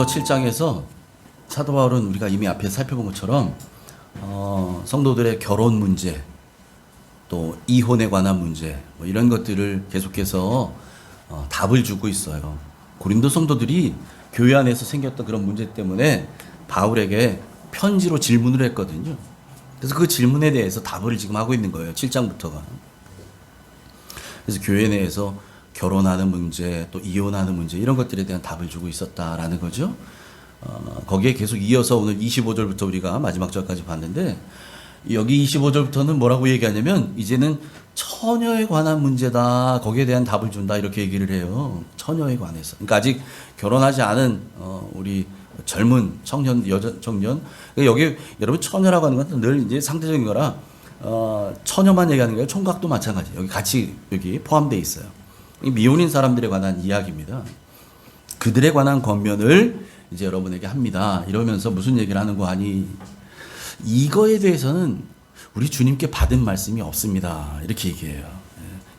고린도후서 7장에서 사도 바울은 우리가 이미 앞에 살펴본 것처럼 성도들의 결혼 문제, 또 이혼에 관한 문제, 뭐 이런 것들을 계속해서 답을 주고 있어요. 고린도 성도들이 교회 안에서 생겼던 그런 문제 때문에 바울에게 편지로 질문을 했거든요. 그래서 그 질문에 대해서 답을 지금 하고 있는 거예요. 7장부터가. 그래서 교회 내에서 결혼하는 문제, 또 이혼하는 문제, 이런 것들에 대한 답을 주고 있었다라는 거죠. 거기에 계속 이어서 오늘 25절부터 우리가 마지막 절까지 봤는데, 여기 25절부터는 뭐라고 얘기하냐면 이제는 처녀에 관한 문제다, 거기에 대한 답을 준다, 이렇게 얘기를 해요. 처녀에 관해서. 그러니까 아직 결혼하지 않은 우리 젊은 청년, 여자 청년, 여기 여러분 처녀라고 하는 건 늘 이제 상대적인 거라 처녀만 얘기하는 거예요. 총각도 마찬가지. 여기 같이 여기 포함되어 있어요. 미혼인 사람들에 관한 이야기입니다. 그들에 관한 권면을 이제 여러분에게 합니다. 이러면서 무슨 얘기를 하는 거 아니? 이거에 대해서는 우리 주님께 받은 말씀이 없습니다. 이렇게 얘기해요.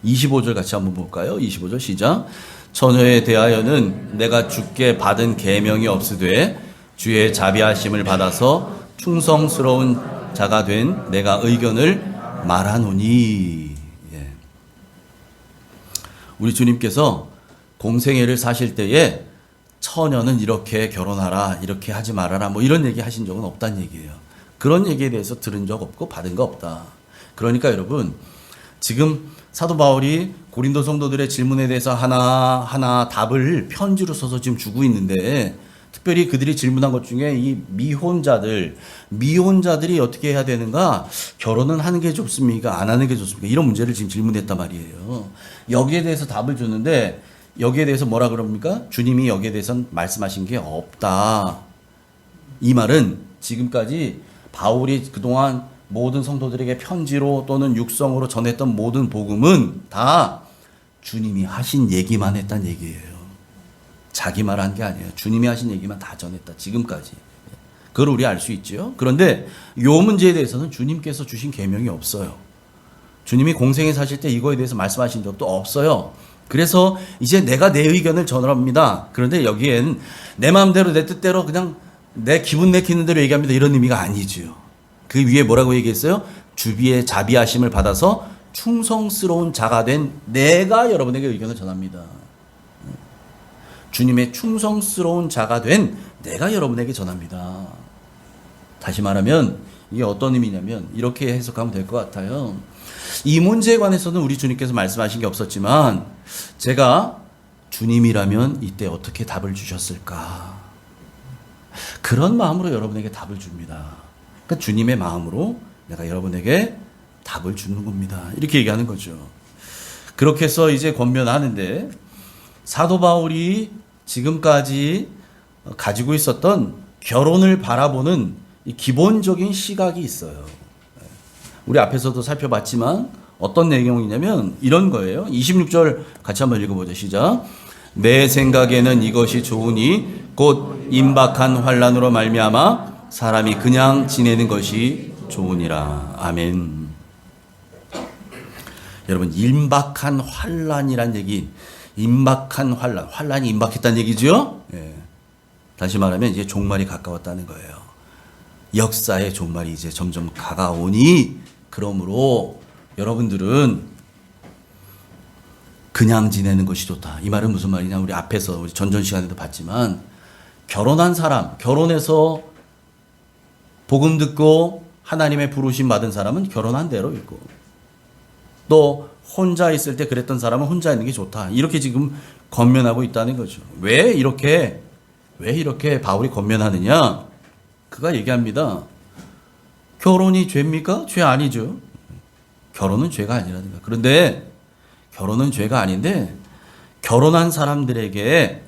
25절 같이 한번 볼까요? 25절 시작. 처녀에 대하여는 내가 주께 받은 계명이 없으되 주의 자비하심을 받아서 충성스러운 자가 된 내가 의견을 말하노니. 우리 주님께서 공생애를 사실 때에 처녀는 이렇게 결혼하라, 이렇게 하지 말아라, 뭐 이런 얘기 하신 적은 없다는 얘기예요. 그런 얘기에 대해서 들은 적 없고 받은 거 없다. 그러니까 여러분, 지금 사도 바울이 고린도 성도들의 질문에 대해서 하나하나 답을 편지로 써서 지금 주고 있는데, 특별히 그들이 질문한 것 중에 이 미혼자들이 어떻게 해야 되는가, 결혼은 하는 게 좋습니까, 안 하는 게 좋습니까, 이런 문제를 지금 질문했단 말이에요. 여기에 대해서 답을 줬는데, 여기에 대해서 뭐라 그럽니까? 주님이 여기에 대해서는 말씀하신 게 없다. 이 말은 지금까지 바울이 그동안 모든 성도들에게 편지로 또는 육성으로 전했던 모든 복음은 다 주님이 하신 얘기만 했단 얘기예요. 자기 말한 게 아니에요. 주님이 하신 얘기만 다 전했다. 지금까지. 그걸 우리 알 수 있죠. 그런데 이 문제에 대해서는 주님께서 주신 계명이 없어요. 주님이 공생에 사실 때 이거에 대해서 말씀하신 적도 없어요. 그래서 이제 내가 내 의견을 전합니다. 그런데 여기엔 내 마음대로 내 뜻대로 그냥 내 기분 내키는 대로 얘기합니다, 이런 의미가 아니지요. 그 위에 뭐라고 얘기했어요? 주비의 자비하심을 받아서 충성스러운 자가 된 내가 여러분에게 의견을 전합니다. 주님의 충성스러운 자가 된 내가 여러분에게 전합니다. 다시 말하면 이게 어떤 의미냐면 이렇게 해석하면 될 것 같아요. 이 문제에 관해서는 우리 주님께서 말씀하신 게 없었지만 제가 주님이라면 이때 어떻게 답을 주셨을까? 그런 마음으로 여러분에게 답을 줍니다. 그러니까 주님의 마음으로 내가 여러분에게 답을 주는 겁니다. 이렇게 얘기하는 거죠. 그렇게 해서 이제 권면하는데, 사도 바울이 지금까지 가지고 있었던 결혼을 바라보는 이 기본적인 시각이 있어요. 우리 앞에서도 살펴봤지만 어떤 내용이냐면 이런 거예요. 26절 같이 한번 읽어보죠. 시작. 내 생각에는 이것이 좋으니 곧 임박한 환난으로 말미암아 사람이 그냥 지내는 것이 좋으니라. 아멘. 여러분, 임박한 환난이란 얘기, 임박한 환난이 임박했다는 얘기죠. 다시 말하면 이제 종말이 가까웠다는 거예요. 역사의 종말이 이제 점점 가까우니, 그러므로 여러분들은 그냥 지내는 것이 좋다. 이 말은 무슨 말이냐? 우리 앞에서 우리 전전 시간에도 봤지만 결혼한 사람, 결혼해서 복음 듣고 하나님의 부르심 받은 사람은 결혼한 대로 있고, 또 혼자 있을 때 그랬던 사람은 혼자 있는 게 좋다. 이렇게 지금 권면하고 있다는 거죠. 왜 이렇게 바울이 권면하느냐? 그가 얘기합니다. 결혼이 죄입니까? 죄 아니죠. 결혼은 죄가 아니라는 거야. 그런데 결혼은 죄가 아닌데 결혼한 사람들에게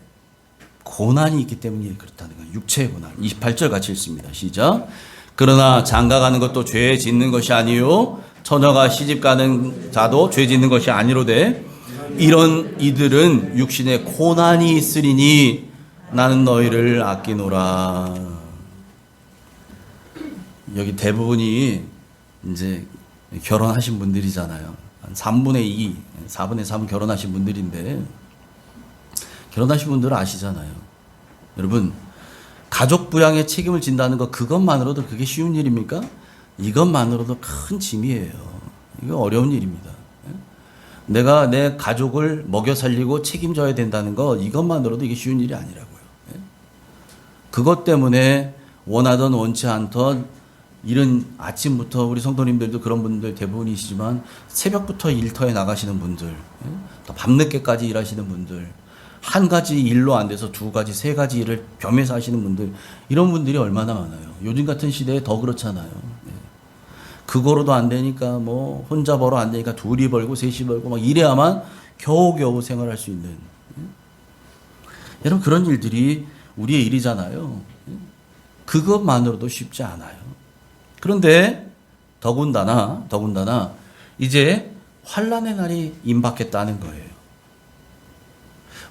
고난이 있기 때문에 그렇다는 거예요. 육체의 고난. 28절 같이 읽습니다. 시작. 그러나 장가가는 것도 죄 짓는 것이 아니요 처녀가 시집가는 자도 죄 짓는 것이 아니로되 이런 이들은 육신에 고난이 있으리니 나는 너희를 아끼노라. 여기 대부분이 이제 결혼하신 분들이잖아요. 한 3분의 2, 4분의 3 결혼하신 분들인데, 결혼하신 분들은 아시잖아요. 여러분, 가족 부양에 책임을 진다는 것, 그것만으로도 그게 쉬운 일입니까? 이것만으로도 큰 짐이에요. 이거 어려운 일입니다. 내가 내 가족을 먹여 살리고 책임져야 된다는 거, 이것만으로도 이게 쉬운 일이 아니라고요. 그것 때문에 원하던 원치 않던 이른 아침부터, 우리 성도님들도 그런 분들 대부분이시지만 새벽부터 일터에 나가시는 분들, 또 밤늦게까지 일하시는 분들, 한 가지 일로 안 돼서 두 가지, 세 가지 일을 겸해서 하시는 분들, 이런 분들이 얼마나 많아요. 요즘 같은 시대에 더 그렇잖아요. 그거로도 안 되니까 뭐 혼자 벌어 안 되니까 둘이 벌고 셋이 벌고 막 이래야만 겨우겨우 생활할 수 있는. 여러분, 그런 일들이 우리의 일이잖아요. 그것만으로도 쉽지 않아요. 그런데 더군다나 이제 환난의 날이 임박했다는 거예요.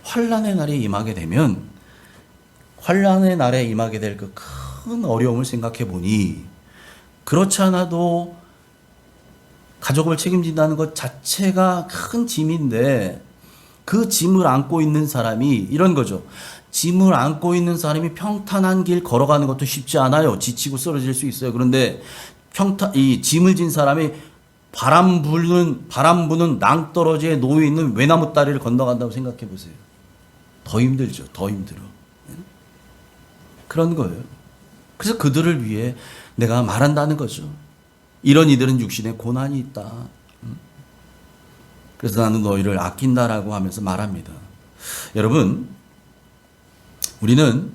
환난의 날이 임하게 되면, 환난의 날에 임하게 될 그 큰 어려움을 생각해 보니, 그렇지 않아도 가족을 책임진다는 것 자체가 큰 짐인데, 그 짐을 안고 있는 사람이 이런 거죠. 짐을 안고 있는 사람이 평탄한 길 걸어가는 것도 쉽지 않아요. 지치고 쓰러질 수 있어요. 그런데 이 짐을 진 사람이 바람 부는 낭떠러지에 놓여 있는 외나무 다리를 건너간다고 생각해 보세요. 더 힘들죠. 더 힘들어. 그런 거예요. 그래서 그들을 위해 내가 말한다는 거죠. 이런 이들은 육신에 고난이 있다. 그래서 나는 너희를 아낀다라고 하면서 말합니다. 여러분, 우리는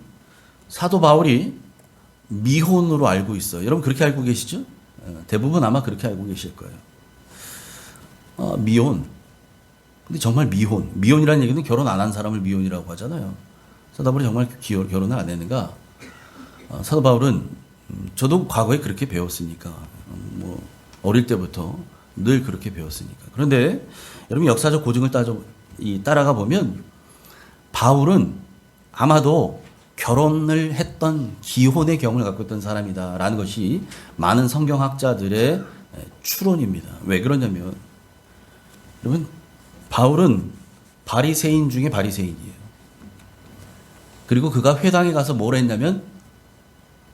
사도 바울이 미혼으로 알고 있어요. 여러분 그렇게 알고 계시죠? 대부분 아마 그렇게 알고 계실 거예요. 미혼. 근데 정말 미혼. 미혼이라는 얘기는 결혼 안 한 사람을 미혼이라고 하잖아요. 사도 바울이 정말 결혼을 안 했는가? 사도 바울은 저도 과거에 그렇게 배웠으니까, 뭐 어릴 때부터 늘 그렇게 배웠으니까. 그런데 여러분 역사적 고증을 따라가 보면 바울은 아마도 결혼을 했던 기혼의 경험을 갖고 있던 사람이다라는 것이 많은 성경학자들의 추론입니다. 왜 그러냐면, 여러분, 바울은 바리새인 중에 바리새인이에요. 그리고 그가 회당에 가서 뭘 했냐면,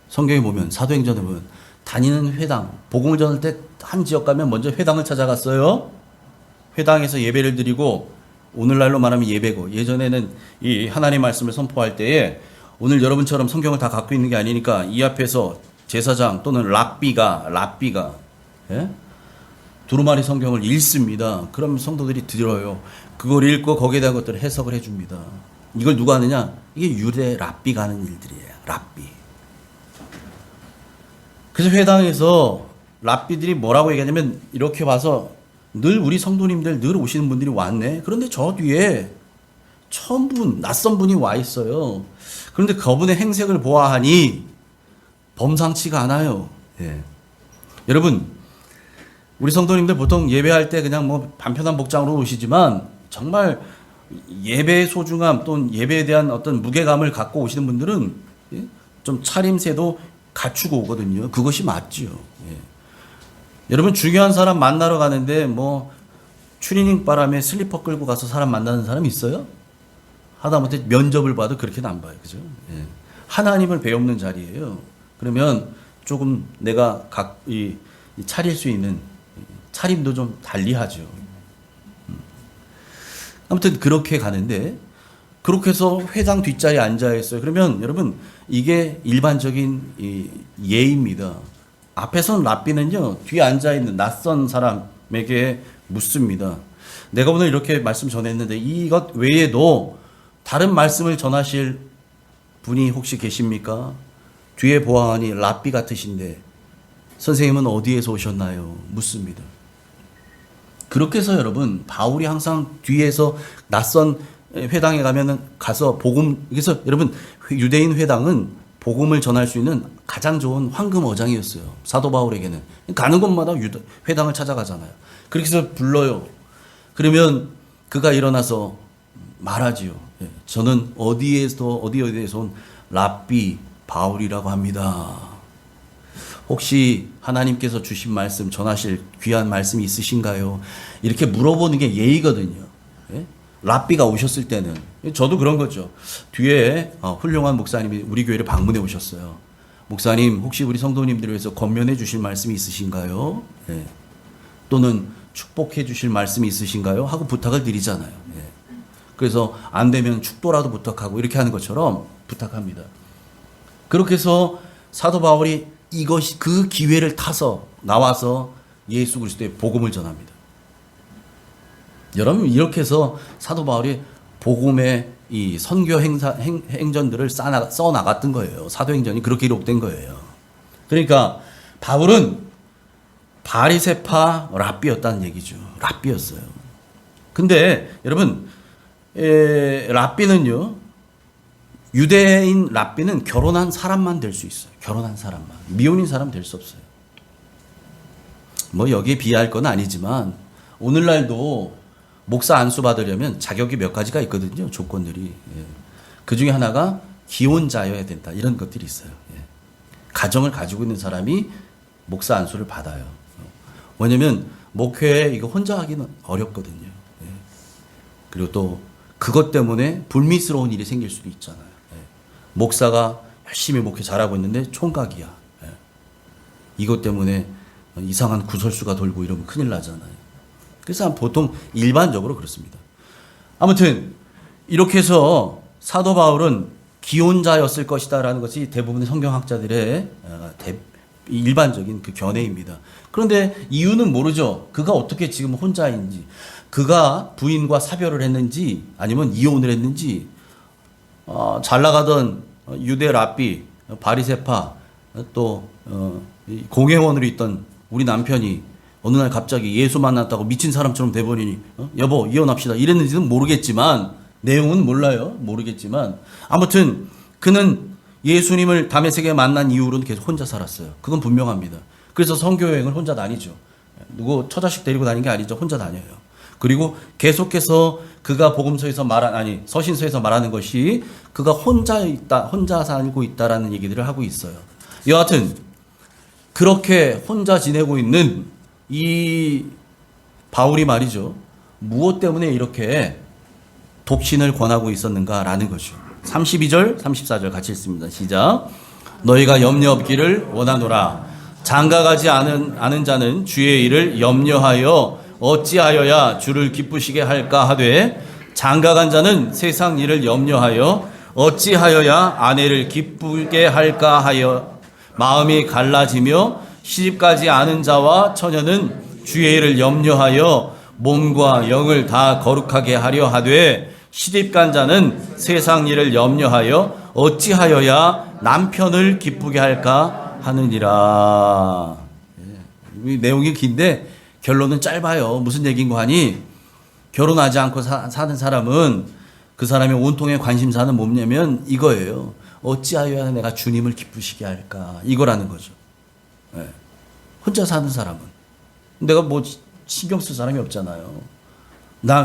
성경에 보면, 사도행전에 보면 다니는 회당, 복음을 전할 때 한 지역 가면 먼저 회당을 찾아갔어요. 회당에서 예배를 드리고, 오늘날로 말하면 예배고, 예전에는 이 하나님의 말씀을 선포할 때에 오늘 여러분처럼 성경을 다 갖고 있는 게 아니니까 이 앞에서 제사장 또는 랍비가 예? 두루마리 성경을 읽습니다. 그럼 성도들이 들어요. 그걸 읽고 거기에 대한 것들을 해석을 해줍니다. 이걸 누가 하느냐? 이게 유대 랍비가 하는 일들이에요. 랍비. 그래서 회당에서 랍비들이 뭐라고 얘기하냐면, 이렇게 봐서 늘 우리 성도님들 늘 오시는 분들이 왔네. 그런데 저 뒤에 처음 분, 낯선 분이 와 있어요. 그런데 그분의 행색을 보아하니 범상치가 않아요. 예. 여러분, 우리 성도님들 보통 예배할 때 그냥 뭐 반편한 복장으로 오시지만, 정말 예배의 소중함 또는 예배에 대한 어떤 무게감을 갖고 오시는 분들은 좀 차림새도 갖추고 오거든요. 그것이 맞죠. 예. 여러분, 중요한 사람 만나러 가는데 뭐 추리닝 바람에 슬리퍼 끌고 가서 사람 만나는 사람 있어요? 하다못해 면접을 봐도 그렇게는 안 봐요. 그죠? 예. 하나님을 배우는 자리예요. 그러면 조금 내가 차릴 수 있는 차림도 좀 달리하죠. 아무튼 그렇게 가는데, 그렇게 해서 회당 뒷자리에 앉아 있어요. 그러면 여러분, 이게 일반적인 예입니다. 앞에선 랍비는요, 뒤에 앉아 있는 낯선 사람에게 묻습니다. 내가 오늘 이렇게 말씀 전했는데 이것 외에도 다른 말씀을 전하실 분이 혹시 계십니까? 뒤에 보아하니 랍비 같으신데 선생님은 어디에서 오셨나요? 묻습니다. 그렇게 해서 여러분, 바울이 항상 뒤에서 낯선 회당에 가서 그래서 여러분, 유대인 회당은 복음을 전할 수 있는 가장 좋은 황금 어장이었어요. 사도 바울에게는. 가는 곳마다 회당을 찾아가잖아요. 그렇게 해서 불러요. 그러면 그가 일어나서 말하지요. 저는 어디에서 온 랍비 바울이라고 합니다. 혹시 하나님께서 주신 말씀, 전하실 귀한 말씀이 있으신가요? 이렇게 물어보는 게 예의거든요. 랍비가 오셨을 때는 저도 그런 거죠. 뒤에 훌륭한 목사님이 우리 교회를 방문해 오셨어요. 목사님 혹시 우리 성도님들을 위해서 권면해 주실 말씀이 있으신가요? 예. 또는 축복해 주실 말씀이 있으신가요? 하고 부탁을 드리잖아요. 예. 그래서 안 되면 축도라도 부탁하고 이렇게 하는 것처럼 부탁합니다. 그렇게 해서 사도 바울이 이것이 그 기회를 타서 나와서 예수 그리스도의 복음을 전합니다. 여러분 이렇게 해서 사도 바울이 복음의 이 선교 행전들을 써 나갔던 거예요. 사도행전이 그렇게 기록된 거예요. 그러니까 바울은 바리새파 랍비였다는 얘기죠. 랍비였어요. 근데 여러분 랍비는요, 유대인 랍비는 결혼한 사람만 될 수 있어요. 결혼한 사람만. 미혼인 사람 될 수 없어요. 뭐 여기에 비하할 건 아니지만 오늘날도 목사 안수 받으려면 자격이 몇 가지가 있거든요. 조건들이. 예. 그 중에 하나가 기혼자여야 된다. 이런 것들이 있어요. 예. 가정을 가지고 있는 사람이 목사 안수를 받아요. 왜냐면 목회에 이거 혼자 하기는 어렵거든요. 예. 그리고 또 그것 때문에 불미스러운 일이 생길 수도 있잖아요. 예. 목사가 열심히 목회 잘하고 있는데 총각이야. 예. 이것 때문에 이상한 구설수가 돌고 이러면 큰일 나잖아요. 그래서 보통 일반적으로 그렇습니다. 아무튼 이렇게 해서 사도 바울은 기혼자였을 것이다라는 것이 대부분의 성경학자들의 일반적인 그 견해입니다. 그런데 이유는 모르죠. 그가 어떻게 지금 혼자인지, 그가 부인과 사별을 했는지 아니면 이혼을 했는지, 잘 나가던 유대 랍비 바리새파 또 공회원으로 있던 우리 남편이 어느 날 갑자기 예수 만났다고 미친 사람처럼 돼버리니 여보 이혼합시다 이랬는지는 모르겠지만, 내용은 몰라요. 모르겠지만 아무튼 그는 예수님을 다메섹에 만난 이후로는 계속 혼자 살았어요. 그건 분명합니다. 그래서 선교여행을 혼자 다니죠. 누구 처자식 데리고 다니는 게 아니죠. 혼자 다녀요. 그리고 계속해서 그가 복음서에서 서신서에서 말하는 것이 그가 혼자 살고 있다라는 얘기들을 하고 있어요. 여하튼 그렇게 혼자 지내고 있는 이 바울이 말이죠. 무엇 때문에 이렇게 독신을 권하고 있었는가라는 거죠. 32절, 34절 같이 읽습니다. 시작. 너희가 염려 없기를 원하노라. 장가가지 않은 자는 주의 일을 염려하여 어찌하여야 주를 기쁘시게 할까 하되, 장가간 자는 세상 일을 염려하여 어찌하여야 아내를 기쁘게 할까 하여 마음이 갈라지며, 시집가지 않은 자와 처녀는 주의 일을 염려하여 몸과 영을 다 거룩하게 하려 하되, 시집간 자는 세상 일을 염려하여 어찌하여야 남편을 기쁘게 할까 하느니라. 이 내용이 긴데 결론은 짧아요. 무슨 얘기인가 하니, 결혼하지 않고 사는 사람은 그 사람의 온통의 관심사는 뭐냐면 이거예요. 어찌하여야 내가 주님을 기쁘시게 할까, 이거라는 거죠. 네. 혼자 사는 사람은 내가 뭐 신경 쓸 사람이 없잖아요.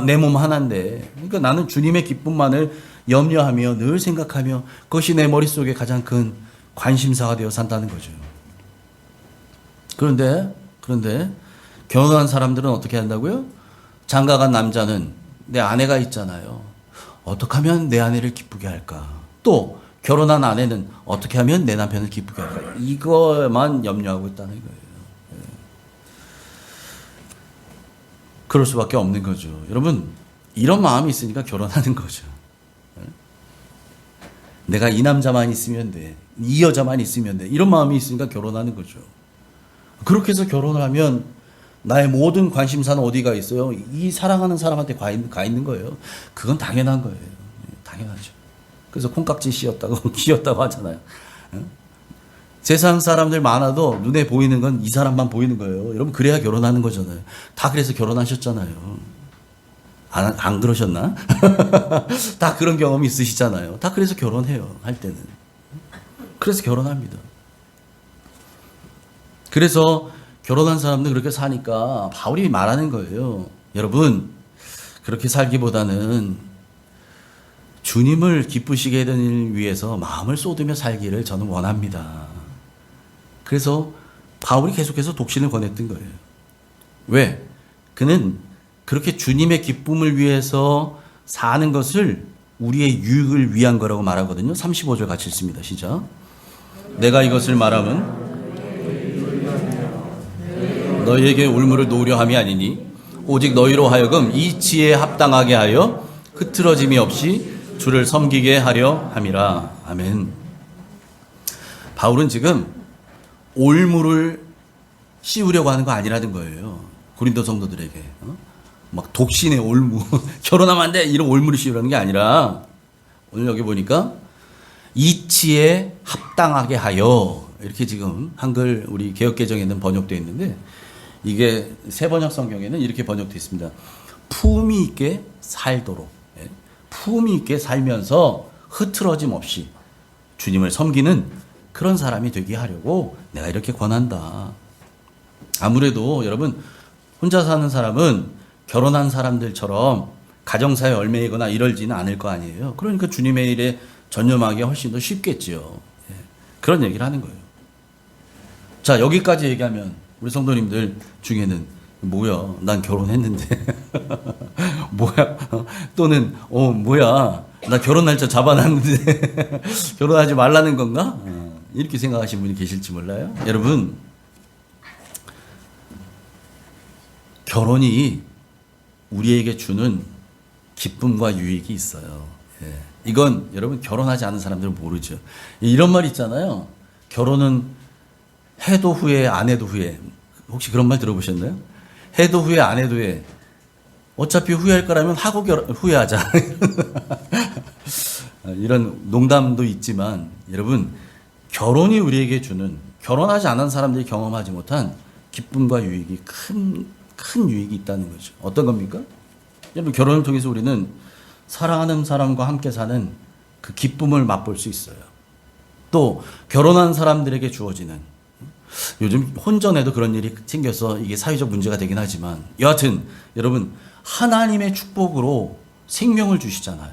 내 몸 하나인데, 그러니까 나는 주님의 기쁨만을 염려하며 늘 생각하며 그것이 내 머릿속에 가장 큰 관심사가 되어 산다는 거죠. 그런데 결혼한 사람들은 어떻게 한다고요? 장가간 남자는 내 아내가 있잖아요. 어떻게 하면 내 아내를 기쁘게 할까? 또 결혼한 아내는 어떻게 하면 내 남편을 기쁘게 할까? 이거만 염려하고 있다는 거예요. 그럴 수밖에 없는 거죠. 여러분, 이런 마음이 있으니까 결혼하는 거죠. 내가 이 남자만 있으면 돼, 이 여자만 있으면 돼, 이런 마음이 있으니까 결혼하는 거죠. 그렇게 해서 결혼을 하면 나의 모든 관심사는 어디가 있어요? 이 사랑하는 사람한테 가 있는 거예요. 그건 당연한 거예요. 당연하죠. 그래서 콩깍지 씌었다고 하잖아요. 세상 사람들 많아도 눈에 보이는 건 이 사람만 보이는 거예요. 여러분, 그래야 결혼하는 거잖아요. 다 그래서 결혼하셨잖아요. 안 그러셨나? 다 그런 경험이 있으시잖아요. 다 그래서 결혼해요. 할 때는. 그래서 결혼합니다. 그래서 결혼한 사람들 그렇게 사니까 바울이 말하는 거예요. 여러분, 그렇게 살기보다는 주님을 기쁘시게 하기 위해서 마음을 쏟으며 살기를 저는 원합니다. 그래서 바울이 계속해서 독신을 권했던 거예요. 왜? 그는 그렇게 주님의 기쁨을 위해서 사는 것을 우리의 유익을 위한 거라고 말하거든요. 35절 같이 읽습니다. 시작. 내가 이것을 말함은 너희에게 올무를 놓으려 함이 아니니 오직 너희로 하여금 이치에 합당하게 하여 흐트러짐이 없이 주를 섬기게 하려 함이라. 아멘. 바울은 지금 올무를 씌우려고 하는 거 아니라는 거예요. 고린도 성도들에게. 막 독신의 올무, 결혼하면 안 돼! 이런 올무를 씌우라는 게 아니라, 오늘 여기 보니까, 이치에 합당하게 하여, 이렇게 지금 한글 우리 개역개정에는 번역되어 있는데, 이게 새 번역 성경에는 이렇게 번역되어 있습니다. 품위 있게 살도록, 품위 있게 살면서 흐트러짐 없이 주님을 섬기는 그런 사람이 되게 하려고 내가 이렇게 권한다. 아무래도 여러분, 혼자 사는 사람은 결혼한 사람들처럼 가정사에 얽매이거나 이러지는 않을 거 아니에요. 그러니까 주님의 일에 전념하기 훨씬 더 쉽겠지요. 그런 얘기를 하는 거예요. 자, 여기까지 얘기하면 우리 성도님들 중에는 뭐야, 난 결혼했는데 뭐야, 또는 뭐야, 나 결혼 날짜 잡아놨는데 결혼하지 말라는 건가? 이렇게 생각하시는 분이 계실지 몰라요. 여러분, 결혼이 우리에게 주는 기쁨과 유익이 있어요. 이건 여러분 결혼하지 않은 사람들은 모르죠. 이런 말 있잖아요. 결혼은 해도 후회, 안 해도 후회. 혹시 그런 말 들어보셨나요? 해도 후회, 안 해도 후회. 어차피 후회할 거라면 하고 후회하자. 이런 농담도 있지만 여러분, 결혼이 우리에게 주는, 결혼하지 않은 사람들이 경험하지 못한 기쁨과 유익이 큰 유익이 있다는 거죠. 어떤 겁니까? 여러분, 결혼을 통해서 우리는 사랑하는 사람과 함께 사는 그 기쁨을 맛볼 수 있어요. 또 결혼한 사람들에게 주어지는, 요즘 혼전에도 그런 일이 생겨서 이게 사회적 문제가 되긴 하지만, 여하튼 여러분, 하나님의 축복으로 생명을 주시잖아요.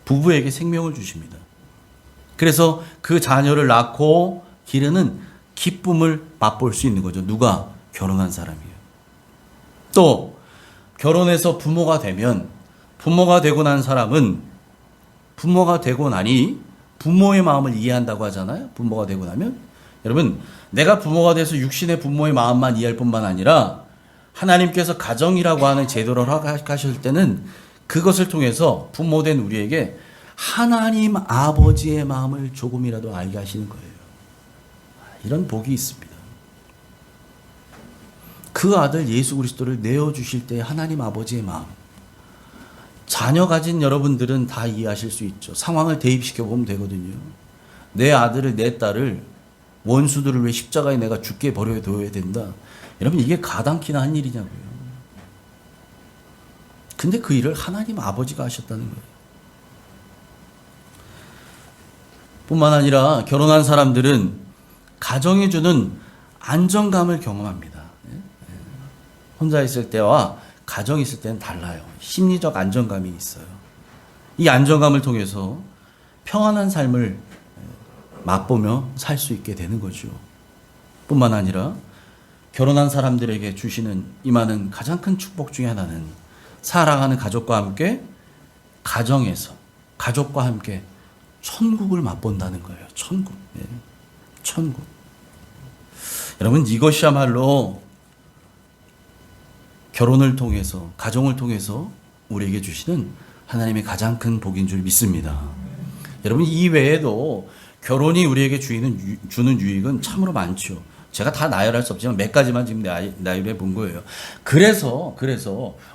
부부에게 생명을 주십니다. 그래서 그 자녀를 낳고 기르는 기쁨을 맛볼 수 있는 거죠. 누가? 결혼한 사람이에요. 또 결혼해서 부모가 되면, 부모가 되고 난 사람은 부모가 되고 나니 부모의 마음을 이해한다고 하잖아요. 부모가 되고 나면. 여러분, 내가 부모가 돼서 육신의 부모의 마음만 이해할 뿐만 아니라 하나님께서 가정이라고 하는 제도를 허락하실 때는 그것을 통해서 부모된 우리에게 하나님 아버지의 마음을 조금이라도 알게 하시는 거예요. 이런 복이 있습니다. 그 아들 예수 그리스도를 내어주실 때 하나님 아버지의 마음, 자녀 가진 여러분들은 다 이해하실 수 있죠. 상황을 대입시켜 보면 되거든요. 내 아들을, 내 딸을, 원수들을 왜 십자가에 내가 죽게 버려둬야 된다. 여러분, 이게 가당키나 한 일이냐고요. 근데 그 일을 하나님 아버지가 하셨다는 거예요. 뿐만 아니라 결혼한 사람들은 가정이 주는 안정감을 경험합니다. 혼자 있을 때와 가정이 있을 때는 달라요. 심리적 안정감이 있어요. 이 안정감을 통해서 평안한 삶을 맛보며 살 수 있게 되는 거죠. 뿐만 아니라 결혼한 사람들에게 주시는 임하는 가장 큰 축복 중에 하나는 사랑하는 가족과 함께 가정에서 가족과 함께 천국을 맛본다는 거예요. 천국. 천국. 여러분, 이것이야말로 결혼을 통해서, 가정을 통해서 우리에게 주시는 하나님의 가장 큰 복인 줄 믿습니다. 여러분, 이 외에도 결혼이 우리에게 주는 유익은 참으로 많죠. 제가 다 나열할 수 없지만 몇 가지만 지금 나열해 본 거예요. 그래서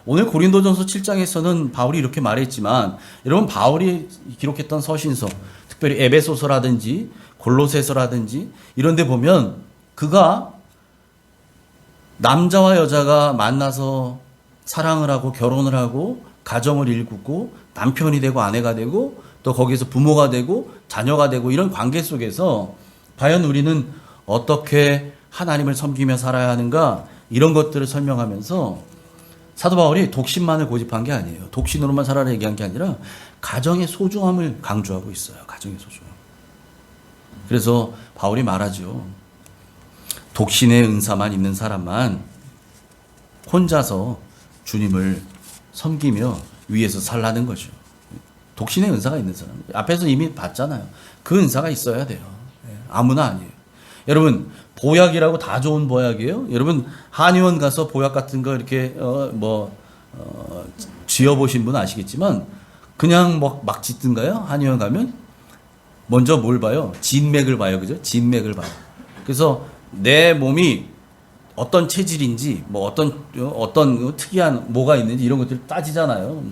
오늘 고린도전서 7장에서는 바울이 이렇게 말했지만, 여러분, 바울이 기록했던 서신서, 특별히 에베소서라든지 골로새서라든지 이런 데 보면 그가 남자와 여자가 만나서 사랑을 하고 결혼을 하고 가정을 일구고 남편이 되고 아내가 되고 또 거기에서 부모가 되고 자녀가 되고 이런 관계 속에서 과연 우리는 어떻게 하나님을 섬기며 살아야 하는가, 이런 것들을 설명하면서 사도 바울이 독신만을 고집한 게 아니에요. 독신으로만 살아라 얘기한 게 아니라 가정의 소중함을 강조하고 있어요. 가정의 소중함. 그래서 바울이 말하죠. 독신의 은사만 있는 사람만 혼자서 주님을 섬기며 위에서 살라는 거죠. 독신의 은사가 있는 사람. 앞에서 이미 봤잖아요. 그 은사가 있어야 돼요. 아무나 아니에요. 여러분, 보약이라고 다 좋은 보약이에요? 여러분, 한의원 가서 보약 같은 거 이렇게, 지어보신 분 아시겠지만, 그냥 막 짓든가요? 한의원 가면? 먼저 뭘 봐요? 진맥을 봐요. 그죠? 진맥을 봐요. 그래서 내 몸이 어떤 체질인지, 뭐 어떤 특이한 뭐가 있는지 이런 것들을 따지잖아요.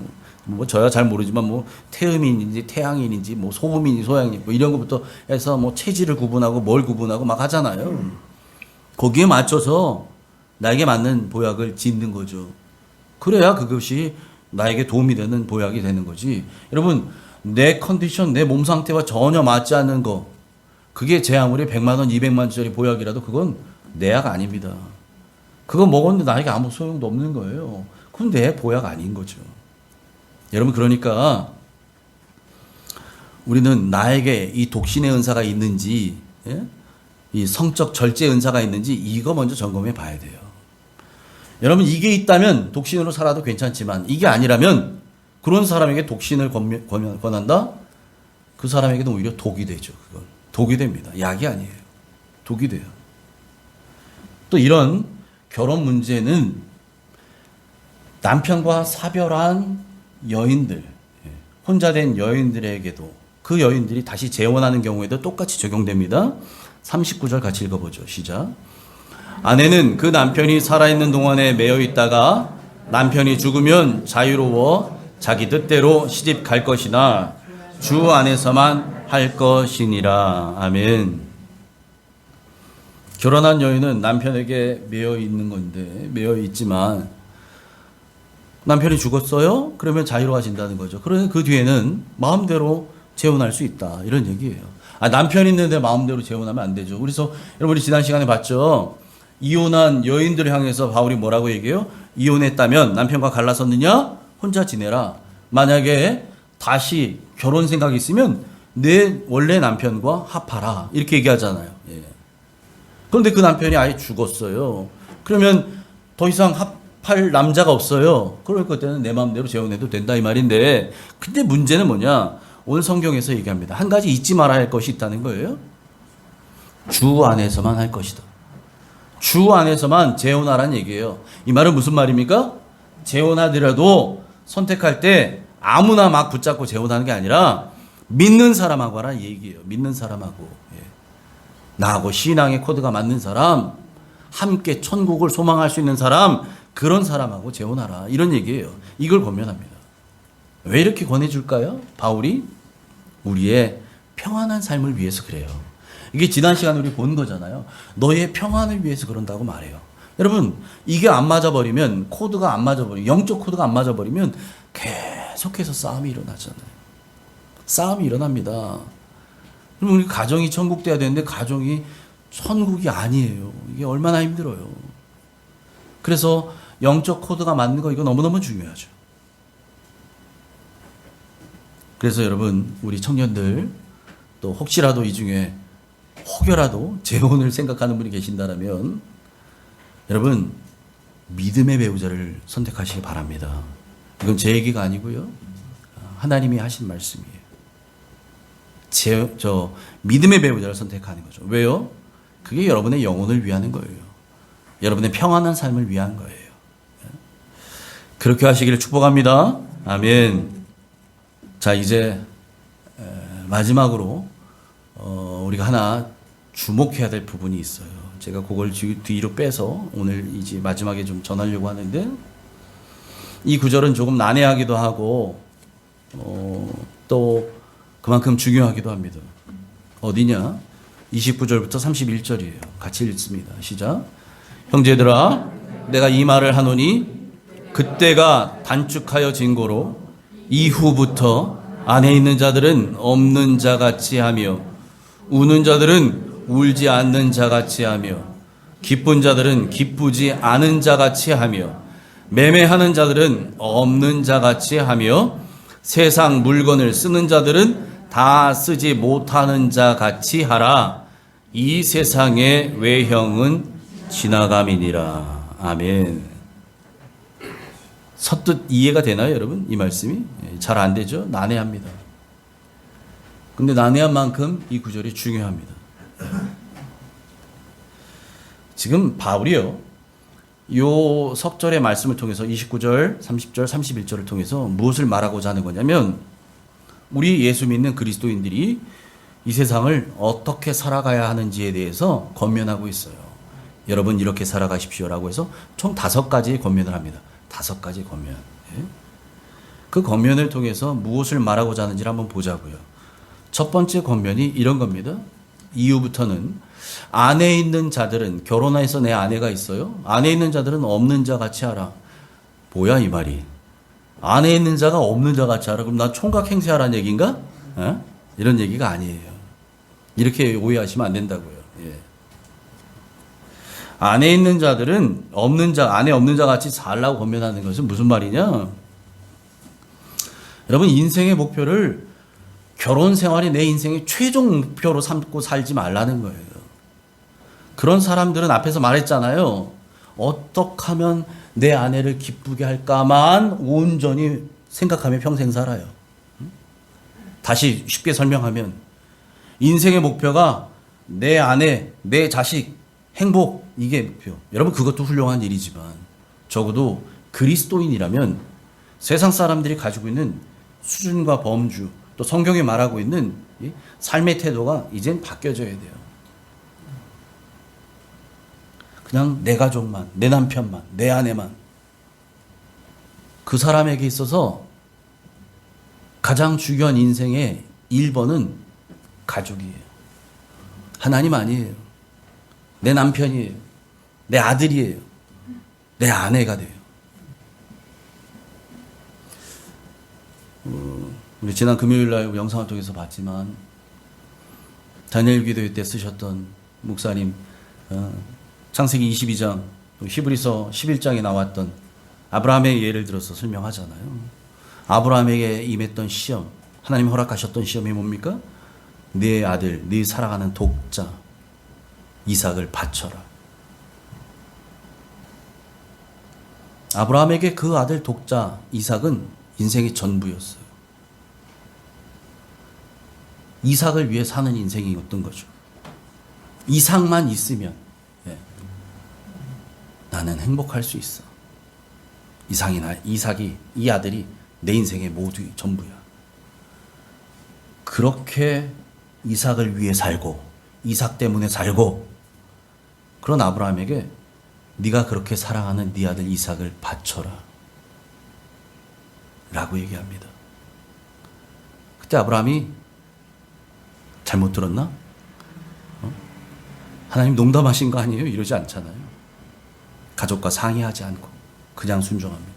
뭐 저야 잘 모르지만 뭐 태음인인지 태양인인지 뭐 소음인지 소양인 뭐 이런 것부터 해서 뭐 체질을 구분하고 뭘 구분하고 막 하잖아요. 거기에 맞춰서 나에게 맞는 보약을 짓는 거죠. 그래야 그것이 나에게 도움이 되는 보약이 되는 거지. 여러분, 내 컨디션, 내 몸 상태와 전혀 맞지 않는 거, 그게 제 아무리 100만 원, 200만 원짜리 보약이라도 그건 내 약 아닙니다. 그거 먹었는데 나에게 아무 소용도 없는 거예요. 그건 내 보약 아닌 거죠. 여러분, 그러니까 우리는 나에게 이 독신의 은사가 있는지, 이 성적 절제 은사가 있는지 이거 먼저 점검해 봐야 돼요. 여러분, 이게 있다면 독신으로 살아도 괜찮지만 이게 아니라면 그런 사람에게 독신을 권한다? 그 사람에게는 오히려 독이 되죠. 그건 독이 됩니다. 약이 아니에요. 독이 돼요. 또 이런 결혼 문제는 남편과 사별한 여인들, 혼자 된 여인들에게도 그 여인들이 다시 재혼하는 경우에도 똑같이 적용됩니다. 39절 같이 읽어보죠. 시작. 아내는 그 남편이 살아있는 동안에 매여 있다가 남편이 죽으면 자유로워 자기 뜻대로 시집 갈 것이나 주 안에서만 할 것이니라. 아멘. 결혼한 여인은 남편에게 매여 있는 건데, 매여 있지만 남편이 죽었어요? 그러면 자유로워진다는 거죠. 그러면 그 뒤에는 마음대로 재혼할 수 있다. 이런 얘기예요. 남편이 있는데 마음대로 재혼하면 안 되죠. 그래서 여러분이 지난 시간에 봤죠. 이혼한 여인들을 향해서 바울이 뭐라고 얘기해요? 이혼했다면 남편과 갈라섰느냐? 혼자 지내라. 만약에 다시 결혼 생각이 있으면 내 원래 남편과 합하라. 이렇게 얘기하잖아요. 예. 그런데 그 남편이 아예 죽었어요. 그러면 더 이상 합할 남자가 없어요. 그럴 그때는 내 마음대로 재혼해도 된다 이 말인데, 근데 문제는 뭐냐? 오늘 성경에서 얘기합니다. 한 가지 잊지 말아야 할 것이 있다는 거예요. 주 안에서만 할 것이다. 주 안에서만 재혼하라는 얘기예요. 이 말은 무슨 말입니까? 재혼하더라도 선택할 때 아무나 막 붙잡고 재혼하는 게 아니라 믿는 사람하고 하라 얘기예요. 믿는 사람하고. 예. 나하고 신앙의 코드가 맞는 사람, 함께 천국을 소망할 수 있는 사람, 그런 사람하고 재혼하라. 이런 얘기예요. 이걸 권면합니다. 왜 이렇게 권해줄까요? 바울이 우리의 평안한 삶을 위해서 그래요. 이게 지난 시간에 우리 본 거잖아요. 너의 평안을 위해서 그런다고 말해요. 여러분, 이게 안 맞아버리면, 코드가 안 맞아버리면, 영적 코드가 안 맞아버리면 계속해서 싸움이 일어나잖아요. 싸움이 일어납니다. 그럼 우리 가정이 천국 돼야 되는데 가정이 천국이 아니에요. 이게 얼마나 힘들어요. 그래서 영적 코드가 맞는 거 이거 너무너무 중요하죠. 그래서 여러분, 우리 청년들 또 혹시라도 이 중에 혹여라도 재혼을 생각하는 분이 계신다면 여러분, 믿음의 배우자를 선택하시기 바랍니다. 이건 제 얘기가 아니고요. 하나님이 하신 말씀이에요. 믿음의 배우자를 선택하는 거죠. 왜요? 그게 여러분의 영혼을 위하는 거예요. 여러분의 평안한 삶을 위한 거예요. 그렇게 하시기를 축복합니다. 아멘. 자, 이제 마지막으로 우리가 하나 주목해야 될 부분이 있어요. 제가 그걸 뒤로 빼서 오늘 이제 마지막에 좀 전하려고 하는데, 이 구절은 조금 난해하기도 하고 또 그만큼 중요하기도 합니다. 어디냐? 29절부터 31절이에요. 같이 읽습니다. 시작. 형제들아, 내가 이 말을 하노니 그때가 단축하여 진고로 이후부터 안에 있는 자들은 없는 자같이 하며 우는 자들은 울지 않는 자같이 하며 기쁜 자들은 기쁘지 않은 자같이 하며 매매하는 자들은 없는 자같이 하며 세상 물건을 쓰는 자들은 다 쓰지 못하는 자같이 하라. 이 세상의 외형은 지나감이니라. 아멘. 서뜻 이해가 되나요, 여러분? 이 말씀이? 잘 안 되죠? 난해합니다. 근데 난해한 만큼 이 구절이 중요합니다. 지금 바울이요, 요 석절의 말씀을 통해서 29절, 30절, 31절을 통해서 무엇을 말하고자 하는 거냐면, 우리 예수 믿는 그리스도인들이 이 세상을 어떻게 살아가야 하는지에 대해서 권면하고 있어요. 여러분 이렇게 살아가십시오라고 해서 총 5가지의 권면을 합니다. 5가지 권면. 그 권면을 통해서 무엇을 말하고자 하는지를 한번 보자고요. 첫 번째 권면이 이런 겁니다. 이후부터는 안에 있는 자들은, 결혼해서 내 아내가 있어요, 안에 있는 자들은 없는 자 같이 하라. 뭐야 이 말이? 안에 있는 자가 없는 자 같이 하라. 그럼 나 총각 행세하라는 얘기인가? 이런 얘기가 아니에요. 이렇게 오해하시면 안 된다고요. 안에 있는 자들은 없는 자, 안에 없는 자 같이 살라고 권면하는 것은 무슨 말이냐? 여러분, 인생의 목표를 결혼 생활이 내 인생의 최종 목표로 삼고 살지 말라는 거예요. 그런 사람들은 앞에서 말했잖아요. 어떻게 하면 내 아내를 기쁘게 할까만 온전히 생각하며 평생 살아요. 다시 쉽게 설명하면 인생의 목표가 내 아내, 내 자식, 행복, 이게 목표. 여러분 그것도 훌륭한 일이지만 적어도 그리스도인이라면 세상 사람들이 가지고 있는 수준과 범주, 또 성경이 말하고 있는 삶의 태도가 이젠 바뀌어져야 돼요. 그냥 내 가족만, 내 남편만, 내 아내만. 그 사람에게 있어서 가장 중요한 인생의 1번은 가족이에요. 하나님 아니에요. 내 남편이에요. 내 아들이에요. 내 아내가 돼요. 우리 지난 금요일 날 영상을 통해서 봤지만 다니엘 기도회 때 쓰셨던 목사님, 창세기 22장, 히브리서 11장에 나왔던 아브라함의 예를 들어서 설명하잖아요. 아브라함에게 임했던 시험, 하나님 허락하셨던 시험이 뭡니까? 네 아들, 네 사랑하는 독자 이삭을 바쳐라. 아브라함에게 그 아들 독자 이삭은 인생의 전부였어요. 이삭을 위해 사는 인생이었던 거죠. 이삭만 있으면 나는 행복할 수 있어. 이삭이, 이 아들이 내 인생의 모두 전부야. 그렇게 이삭을 위해 살고, 이삭 때문에 살고, 그런 아브라함에게 네가 그렇게 사랑하는 네 아들 이삭을 바쳐라 라고 얘기합니다. 그때 아브라함이 잘못 들었나? 하나님 농담하신 거 아니에요? 이러지 않잖아요. 가족과 상의하지 않고 그냥 순종합니다.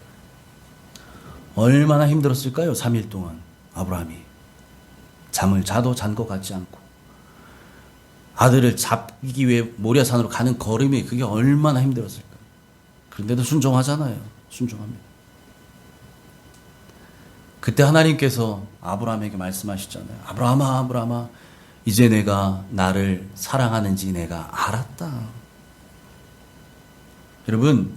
얼마나 힘들었을까요? 3일 동안 아브라함이 잠을 자도 잔 것 같지 않고 아들을 잡기 위해 모리아산으로 가는 걸음이 그게 얼마나 힘들었을까. 그런데도 순종하잖아요. 순종합니다. 그때 하나님께서 아브라함에게 말씀하시잖아요. 아브라함아, 아브라함아, 이제 내가 나를 사랑하는지 내가 알았다. 여러분,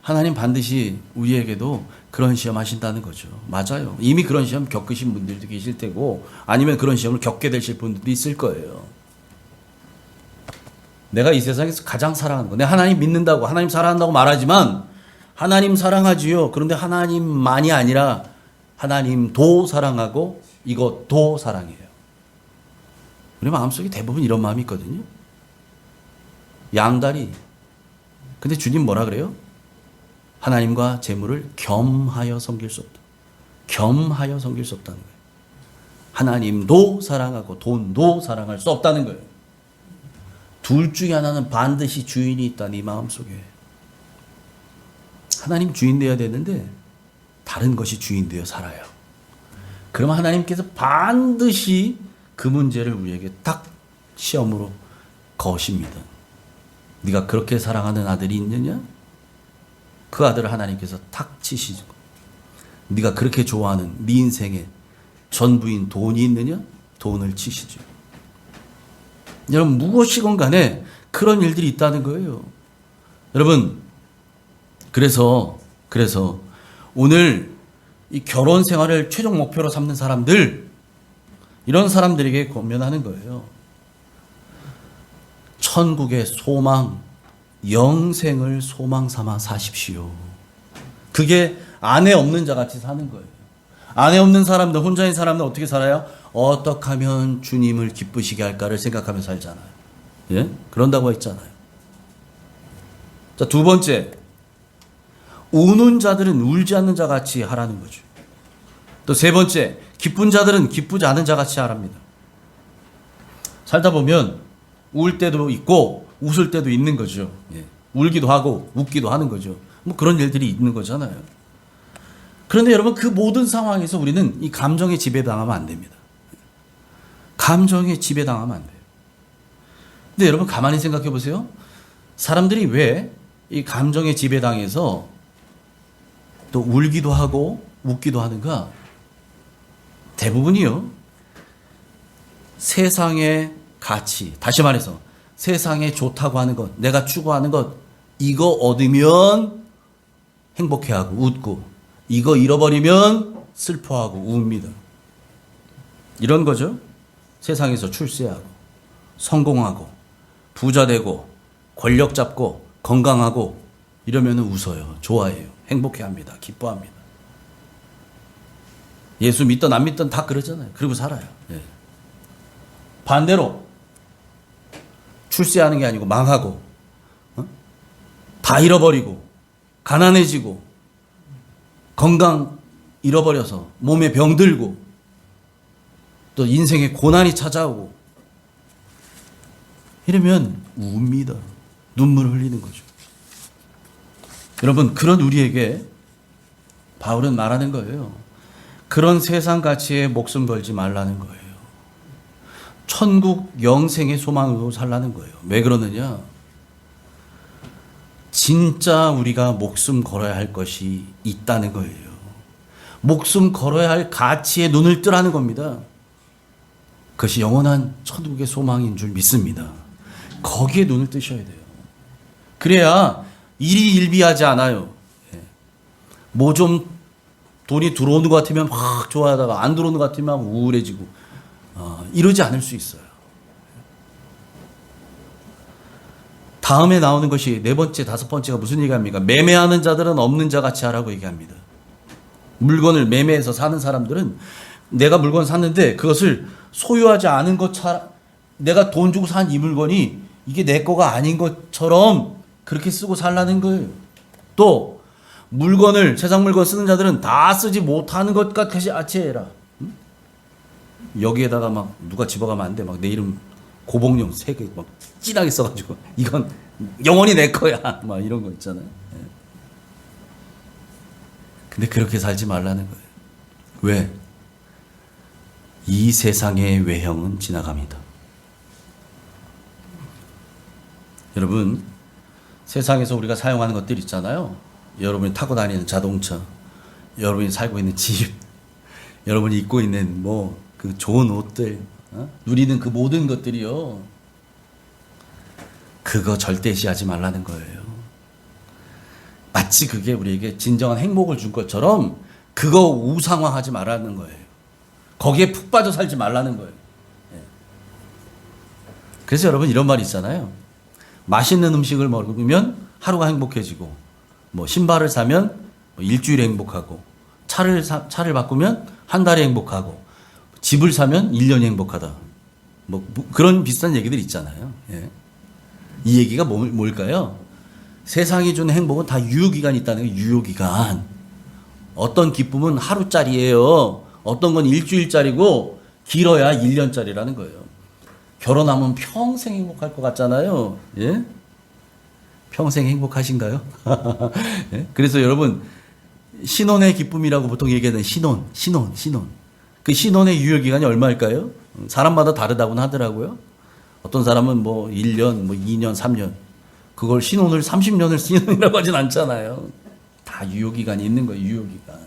하나님 반드시 우리에게도 그런 시험 하신다는 거죠. 맞아요. 이미 그런 시험 겪으신 분들도 계실 테고, 아니면 그런 시험을 겪게 되실 분들도 있을 거예요. 내가 이 세상에서 가장 사랑하는 거, 내가 하나님 믿는다고, 하나님 사랑한다고 말하지만 하나님 사랑하지요. 그런데 하나님만이 아니라 하나님도 사랑하고 이것도 사랑해요. 우리 마음속에 대부분 이런 마음이 있거든요. 양다리. 근데 주님 뭐라 그래요? 하나님과 재물을 겸하여 섬길 수 없다. 겸하여 섬길 수 없다는 거예요. 하나님도 사랑하고 돈도 사랑할 수 없다는 거예요. 둘 중에 하나는 반드시 주인이 있다, 네 마음속에. 하나님 주인 되어야 되는데 다른 것이 주인 되어 살아요. 그러면 하나님께서 반드시 그 문제를 우리에게 딱 시험으로 거십니다. 네가 그렇게 사랑하는 아들이 있느냐? 그 아들을 하나님께서 탁 치시고, 네가 그렇게 좋아하는 네 인생의 전부인 돈이 있느냐? 돈을 치시죠. 여러분, 무엇이건 간에 그런 일들이 있다는 거예요. 여러분, 그래서 오늘 이 결혼 생활을 최종 목표로 삼는 사람들, 이런 사람들에게 권면하는 거예요. 천국의 소망, 영생을 소망 삼아 사십시오. 그게 아내 없는 자 같이 사는 거예요. 아내 없는 사람들, 혼자인 사람들 어떻게 살아요? 어떻게 하면 주님을 기쁘시게 할까를 생각하며 살잖아요. 예? 그런다고 했잖아요. 자, 두 번째, 우는 자들은 울지 않는 자 같이 하라는 거죠. 또 세 번째, 기쁜 자들은 기쁘지 않은 자 같이 하랍니다. 살다 보면 울 때도 있고 웃을 때도 있는 거죠. 예. 울기도 하고 웃기도 하는 거죠. 뭐 그런 일들이 있는 거잖아요. 그런데 여러분, 그 모든 상황에서 우리는 이 감정에 지배당하면 안 됩니다. 감정에 지배당하면 안 돼요. 근데 여러분, 가만히 생각해 보세요. 사람들이 왜 이 감정에 지배당해서 또 울기도 하고 웃기도 하는가? 대부분이요, 세상의 가치, 다시 말해서 세상에 좋다고 하는 것, 내가 추구하는 것, 이거 얻으면 행복해하고 웃고, 이거 잃어버리면 슬퍼하고 웁니다. 이런 거죠. 세상에서 출세하고 성공하고 부자 되고 권력 잡고 건강하고 이러면 웃어요. 좋아해요. 행복해합니다. 기뻐합니다. 예수 믿든 안 믿든 다 그러잖아요. 그리고 살아요. 예. 반대로 출세하는 게 아니고 망하고, 다 잃어버리고 가난해지고 건강 잃어버려서 몸에 병들고 또 인생에 고난이 찾아오고 이러면 웁니다. 눈물을 흘리는 거죠. 여러분, 그런 우리에게 바울은 말하는 거예요. 그런 세상 가치에 목숨 걸지 말라는 거예요. 천국 영생의 소망으로 살라는 거예요. 왜 그러느냐? 진짜 우리가 목숨 걸어야 할 것이 있다는 거예요. 목숨 걸어야 할 가치에 눈을 뜨라는 겁니다. 그것이 영원한 천국의 소망인 줄 믿습니다. 거기에 눈을 뜨셔야 돼요. 그래야 일이 일비하지 않아요. 뭐 좀 돈이 들어오는 것 같으면 확 좋아하다가 안 들어오는 것 같으면 우울해지고 이러지 않을 수 있어요. 다음에 나오는 것이 네 번째, 다섯 번째가 무슨 얘기합니까? 매매하는 자들은 없는 자 같이 하라고 얘기합니다. 물건을 매매해서 사는 사람들은 내가 물건 샀는데 그것을 소유하지 않은 것처럼, 내가 돈 주고 산 이 물건이 이게 내 거가 아닌 것처럼 그렇게 쓰고 살라는 거예요. 또 물건을, 세상 물건 쓰는 자들은 다 쓰지 못하는 것 같이 아체해라. 여기에다가 막 누가 집어가면 안 돼. 막 내 이름 고봉용 3개 막 진하게 써가지고 이건 영원히 내 거야. 막 이런 거 있잖아요. 근데 그렇게 살지 말라는 거예요. 왜? 이 세상의 외형은 지나갑니다. 여러분, 세상에서 우리가 사용하는 것들 있잖아요. 여러분이 타고 다니는 자동차, 여러분이 살고 있는 집, 여러분이 입고 있는 뭐 그 좋은 옷들, 누리는 그 모든 것들이요, 그거 절대시하지 말라는 거예요. 마치 그게 우리에게 진정한 행복을 줄 것처럼 그거 우상화하지 말라는 거예요. 거기에 푹 빠져 살지 말라는 거예요. 그래서 여러분, 이런 말이 있잖아요. 맛있는 음식을 먹으면 하루가 행복해지고, 뭐 신발을 사면 뭐 일주일에 행복하고, 차를 바꾸면 한 달에 행복하고, 집을 사면 1년이 행복하다. 뭐 그런 비슷한 얘기들 있잖아요. 예. 이 얘기가 뭘까요? 세상이 주는 행복은 다 유효기간이 있다는 거예요. 유효기간. 어떤 기쁨은 하루짜리예요. 어떤 건 일주일짜리고 길어야 1년짜리라는 거예요. 결혼하면 평생 행복할 것 같잖아요. 예? 평생 행복하신가요? 예? 그래서 여러분, 신혼의 기쁨이라고 보통 얘기하는 신혼. 그 신혼의 유효기간이 얼마일까요? 사람마다 다르다고는 하더라고요. 어떤 사람은 뭐 1년, 뭐 2년, 3년. 그걸 신혼을 30년을 신혼이라고 하진 않잖아요. 다 유효기간이 있는 거예요. 유효기간.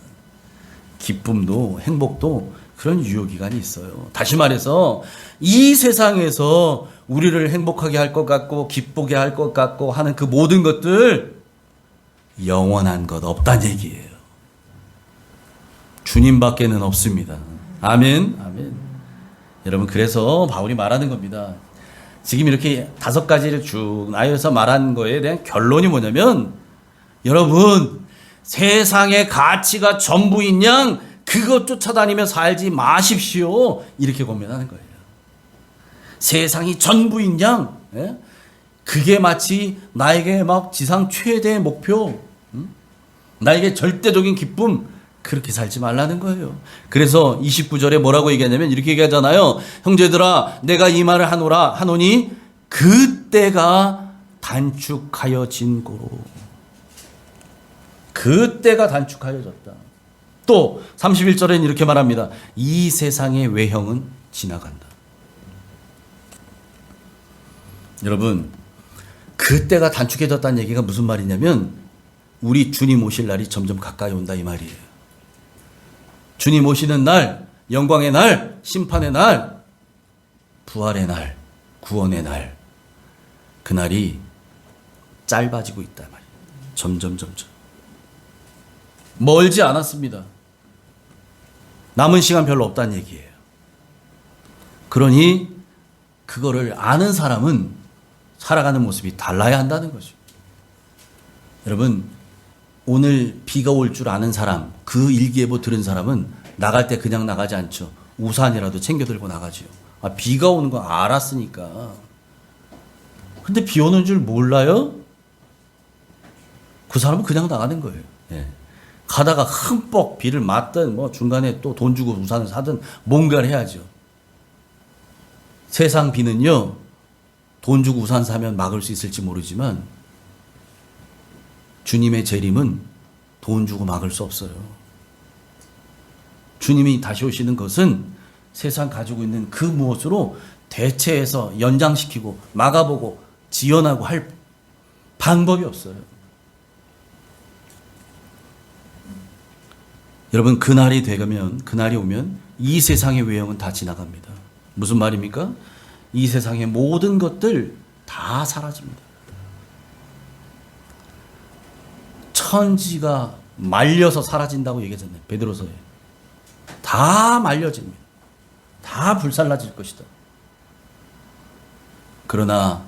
기쁨도 행복도 그런 유효기간이 있어요. 다시 말해서 이 세상에서 우리를 행복하게 할 것 같고 기쁘게 할 것 같고 하는 그 모든 것들 영원한 것 없다는 얘기예요. 주님밖에는 없습니다. 아멘. 아멘. 여러분, 그래서 바울이 말하는 겁니다. 지금 이렇게 5가지를 쭉 나열해서 말한 거에 대한 결론이 뭐냐면, 여러분, 세상의 가치가 전부인 양 그것 쫓아다니며 살지 마십시오. 이렇게 고민하는 거예요. 세상이 전부인 양, 예? 그게 마치 나에게 막 지상 최대의 목표, 나에게 절대적인 기쁨, 그렇게 살지 말라는 거예요. 그래서 29절에 뭐라고 얘기하냐면 이렇게 얘기하잖아요. 형제들아, 내가 이 말을 하노니 그때가 단축하여진 고로. 그때가 단축하여졌다. 또 31절에는 이렇게 말합니다. 이 세상의 외형은 지나간다. 여러분, 그때가 단축해졌다는 얘기가 무슨 말이냐면 우리 주님 오실 날이 점점 가까이 온다 이 말이에요. 주님 오시는 날, 영광의 날, 심판의 날, 부활의 날, 구원의 날, 그날이 짧아지고 있다 말이에요. 점점 멀지 않았습니다. 남은 시간 별로 없다는 얘기예요. 그러니 그거를 아는 사람은 살아가는 모습이 달라야 한다는 거죠. 여러분, 오늘 비가 올 줄 아는 사람, 그 일기예보 들은 사람은 나갈 때 그냥 나가지 않죠. 우산이라도 챙겨 들고 나가죠. 비가 오는 거 알았으니까. 근데 비 오는 줄 몰라요? 그 사람은 그냥 나가는 거예요. 예. 가다가 흠뻑 비를 맞든 뭐 중간에 또 돈 주고 우산을 사든 뭔가를 해야죠. 세상 비는요, 돈 주고 우산 사면 막을 수 있을지 모르지만 주님의 재림은 돈 주고 막을 수 없어요. 주님이 다시 오시는 것은 세상 가지고 있는 그 무엇으로 대체해서 연장시키고 막아보고 지연하고 할 방법이 없어요. 여러분, 그날이 오면 이 세상의 외형은 다 지나갑니다. 무슨 말입니까? 이 세상의 모든 것들 다 사라집니다. 천지가 말려서 사라진다고 얘기했잖아요. 베드로서에. 다 말려집니다. 다 불살라질 것이다. 그러나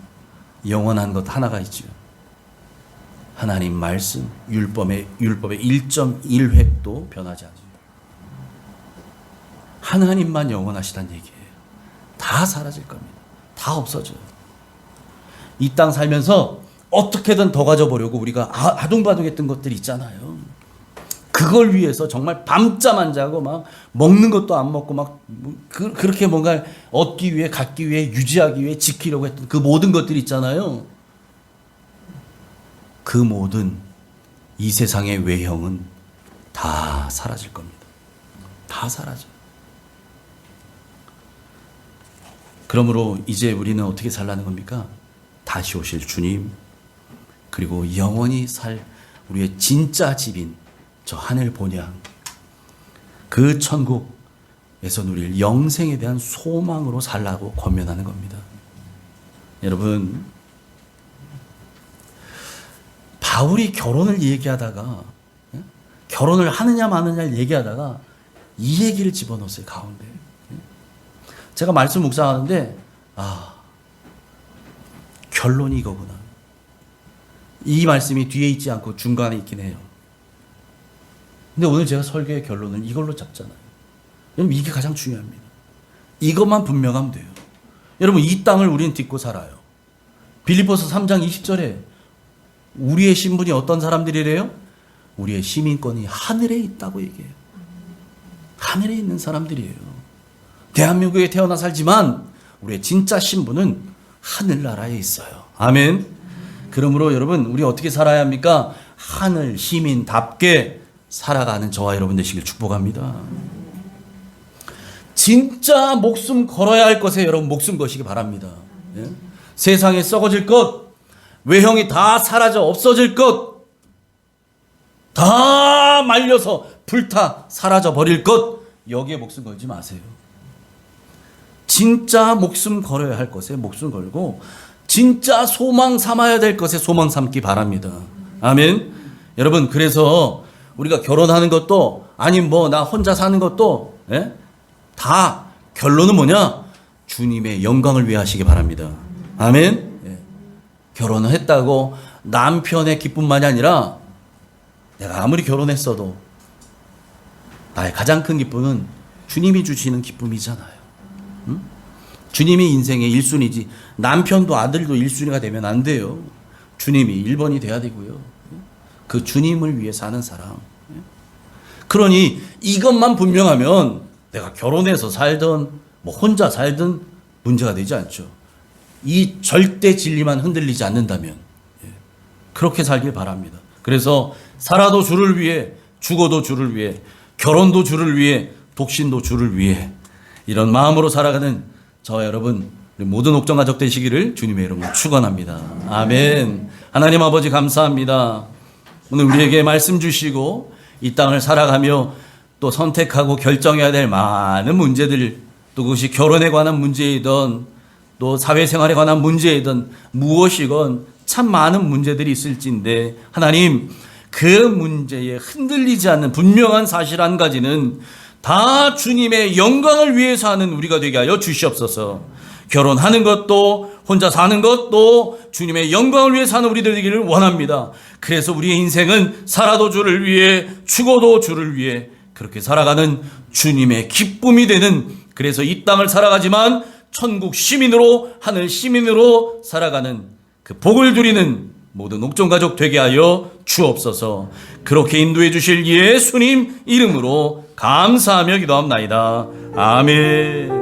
영원한 것 하나가 있죠. 하나님 말씀, 율법의 1.1획도 변하지 않습니다. 하나님만 영원하시다는 얘기예요. 다 사라질 겁니다. 다 없어져요. 이 땅 살면서 어떻게든 더 가져보려고 우리가 아둥바둥했던 것들이 있잖아요. 그걸 위해서 정말 밤잠 안 자고 막 먹는 것도 안 먹고 막 그렇게 뭔가 얻기 위해, 갖기 위해, 유지하기 위해 지키려고 했던 그 모든 것들이 있잖아요. 그 모든 이 세상의 외형은 다 사라질 겁니다. 다 사라져요. 그러므로 이제 우리는 어떻게 살라는 겁니까? 다시 오실 주님, 그리고 영원히 살 우리의 진짜 집인 저 하늘 본향, 그 천국에서 누릴 영생에 대한 소망으로 살라고 권면하는 겁니다. 여러분, 바울이 결혼을 얘기하다가, 결혼을 하느냐 마느냐를 얘기하다가 이 얘기를 집어넣었어요, 가운데. 제가 말씀 묵상하는데 결론이 이거구나. 이 말씀이 뒤에 있지 않고 중간에 있긴 해요. 근데 오늘 제가 설교의 결론을 이걸로 잡잖아요. 여러분, 이게 가장 중요합니다. 이것만 분명하면 돼요. 여러분, 이 땅을 우리는 딛고 살아요. 빌립보서 3장 20절에 우리의 신분이 어떤 사람들이래요? 우리의 시민권이 하늘에 있다고 얘기해요. 하늘에 있는 사람들이에요. 대한민국에 태어나 살지만 우리의 진짜 신분은 하늘나라에 있어요. 아멘. 그러므로 여러분, 우리 어떻게 살아야 합니까? 하늘 시민답게 살아가는 저와 여러분 되시길 축복합니다. 진짜 목숨 걸어야 할 것에 여러분 목숨 거시기 바랍니다. 예? 세상에 썩어질 것, 외형이 다 사라져 없어질 것, 다 말려서 불타 사라져 버릴 것, 여기에 목숨 걸지 마세요. 진짜 목숨 걸어야 할 것에 목숨 걸고 진짜 소망 삼아야 될 것에 소망 삼기 바랍니다. 아멘. 여러분, 그래서 우리가 결혼하는 것도 아니 뭐 나 혼자 사는 것도 예? 다 결론은 뭐냐? 주님의 영광을 위해 하시기 바랍니다. 아멘. 예. 결혼을 했다고 남편의 기쁨만이 아니라 내가 아무리 결혼했어도 나의 가장 큰 기쁨은 주님이 주시는 기쁨이잖아요. 응? 주님이 인생의 1순위지 남편도 아들도 1순위가 되면 안 돼요. 주님이 1번이 돼야 되고요. 그 주님을 위해 사는 사람. 그러니 이것만 분명하면 내가 결혼해서 살든 뭐 혼자 살든 문제가 되지 않죠. 이 절대 진리만 흔들리지 않는다면 그렇게 살길 바랍니다. 그래서 살아도 주를 위해, 죽어도 주를 위해, 결혼도 주를 위해, 독신도 주를 위해 이런 마음으로 살아가는 저와 여러분 우리 모든 옥정 가족 되시기를 주님의 이름으로 축원합니다. 아멘. 하나님 아버지 감사합니다. 오늘 우리에게 말씀 주시고 이 땅을 살아가며 또 선택하고 결정해야 될 많은 문제들, 또 그것이 결혼에 관한 문제이든 또 사회생활에 관한 문제이든 무엇이건 참 많은 문제들이 있을진데 하나님 그 문제에 흔들리지 않는 분명한 사실 한 가지는 다 주님의 영광을 위해서 하는 우리가 되게 하여 주시옵소서. 결혼하는 것도 혼자 사는 것도 주님의 영광을 위해서 하는 우리들 되기를 원합니다. 그래서 우리의 인생은 살아도 주를 위해 죽어도 주를 위해 그렇게 살아가는 주님의 기쁨이 되는, 그래서 이 땅을 살아가지만 천국 시민으로 하늘 시민으로 살아가는 그 복을 누리는 모든 옥정가족 되게 하여 주옵소서. 그렇게 인도해 주실 예수님 이름으로 감사하며 기도합나이다. 아멘.